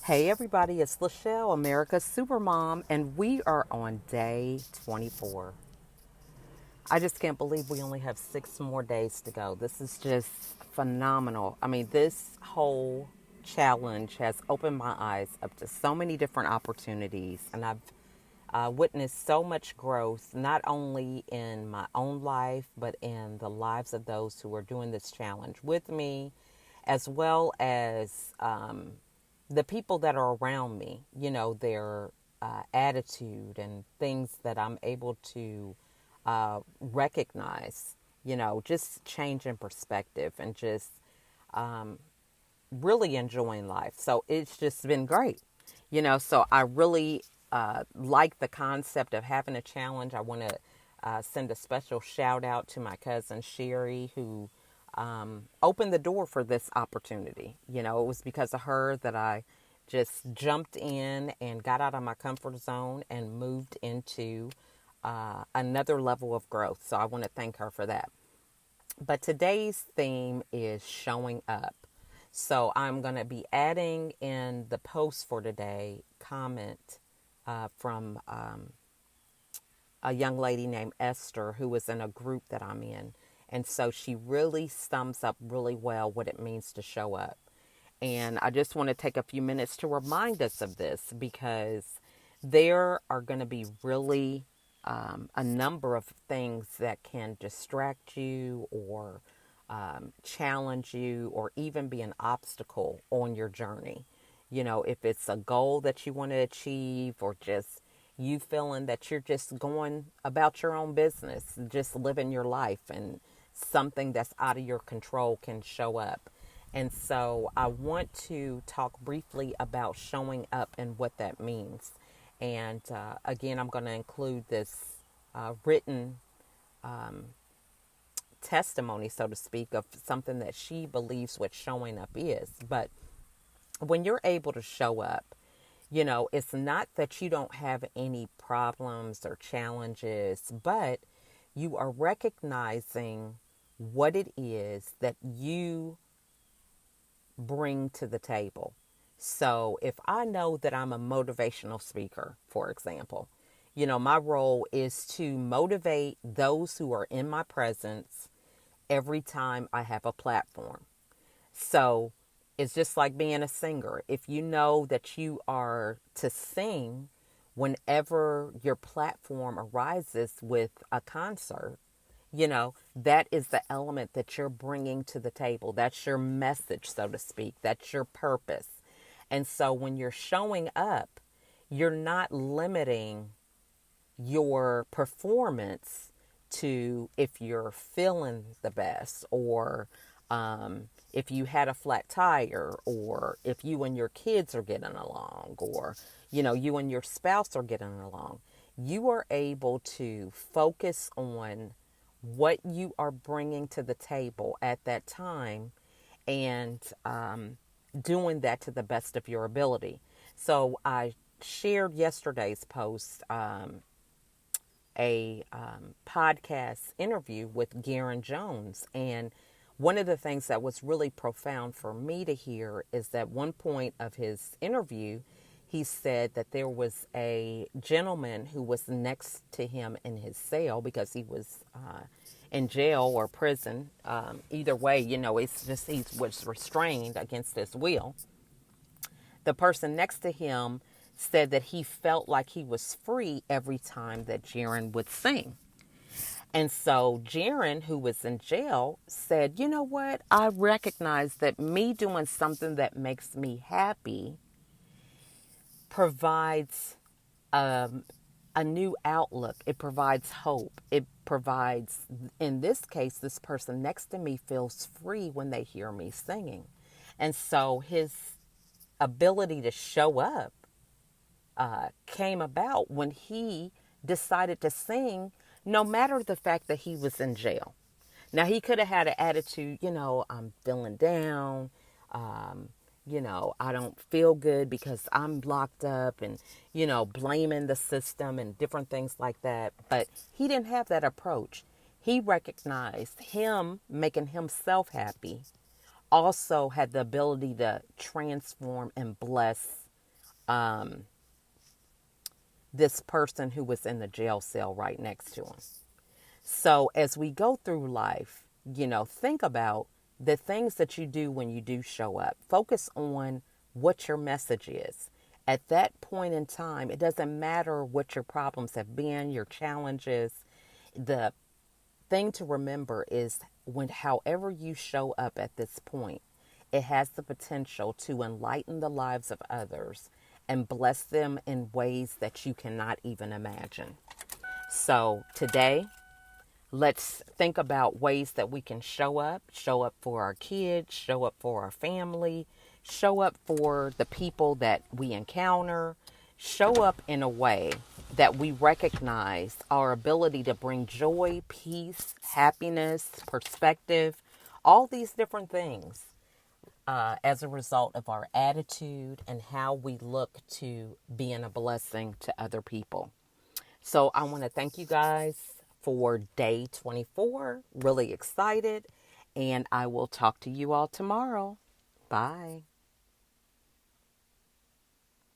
Hey everybody, it's LaChelle, America's Supermom, and we are on day 24. I just can't believe we only have 6 more days to go. This is just phenomenal. I mean, this whole challenge has opened my eyes up to so many different opportunities, and I've witnessed so much growth, not only in my own life, but in the lives of those who are doing this challenge with me, as well as the people that are around me, their attitude and things that I'm able to recognize, just change in perspective and just really enjoying life. So it's just been great, so I really like the concept of having a challenge. I want to send a special shout out to my cousin Sherry, who opened the door for this opportunity. It was because of her that I just jumped in and got out of my comfort zone and moved into another level of growth. So I want to thank her for that. But today's theme is showing up. So I'm going to be adding in the post for today comment from a young lady named Esther who is in a group that I'm in. And so she really sums up really well what it means to show up. And I just want to take a few minutes to remind us of this because there are going to be really a number of things that can distract you or challenge you or even be an obstacle on your journey. If it's a goal that you want to achieve or just you feeling that you're just going about your own business, just living your life, and something that's out of your control can show up. And so I want to talk briefly about showing up and what that means. And again, I'm going to include this written testimony, so to speak, of something that she believes what showing up is. But when you're able to show up, it's not that you don't have any problems or challenges, but you are recognizing what it is that you bring to the table. So if I know that I'm a motivational speaker, for example, my role is to motivate those who are in my presence every time I have a platform. So it's just like being a singer. If you know that you are to sing whenever your platform arises with a concert, that is the element that you're bringing to the table. That's your message, so to speak. That's your purpose. And so when you're showing up, you're not limiting your performance to if you're feeling the best or if you had a flat tire or if you and your kids are getting along or, you and your spouse are getting along. You are able to focus on what you are bringing to the table at that time and doing that to the best of your ability. So I shared yesterday's post a podcast interview with Garen Jones. And one of the things that was really profound for me to hear is that one point of his interview, he said that there was a gentleman who was next to him in his cell because he was in jail or prison. Either way, it's just he was restrained against his will. The person next to him said that he felt like he was free every time that Jaron would sing. And so Jaron, who was in jail, said, you know what? I recognize that me doing something that makes me happy provides a new outlook. It provides hope. It provides, in this case, this person next to me feels free when they hear me singing. And so his ability to show up came about when he decided to sing, no matter the fact that he was in jail. Now, he could have had an attitude, I'm feeling down, I don't feel good because I'm locked up and, blaming the system and different things like that. But he didn't have that approach. He recognized him making himself happy also had the ability to transform and bless this person who was in the jail cell right next to him. So as we go through life, think about the things that you do when you do show up. Focus on what your message is. At that point in time, it doesn't matter what your problems have been, your challenges. The thing to remember is however you show up at this point, it has the potential to enlighten the lives of others and bless them in ways that you cannot even imagine. So today, let's think about ways that we can show up for our kids, show up for our family, show up for the people that we encounter, show up in a way that we recognize our ability to bring joy, peace, happiness, perspective, all these different things as a result of our attitude and how we look to being a blessing to other people. So I want to thank you guys for day 24. Really excited. And I will talk to you all tomorrow. Bye.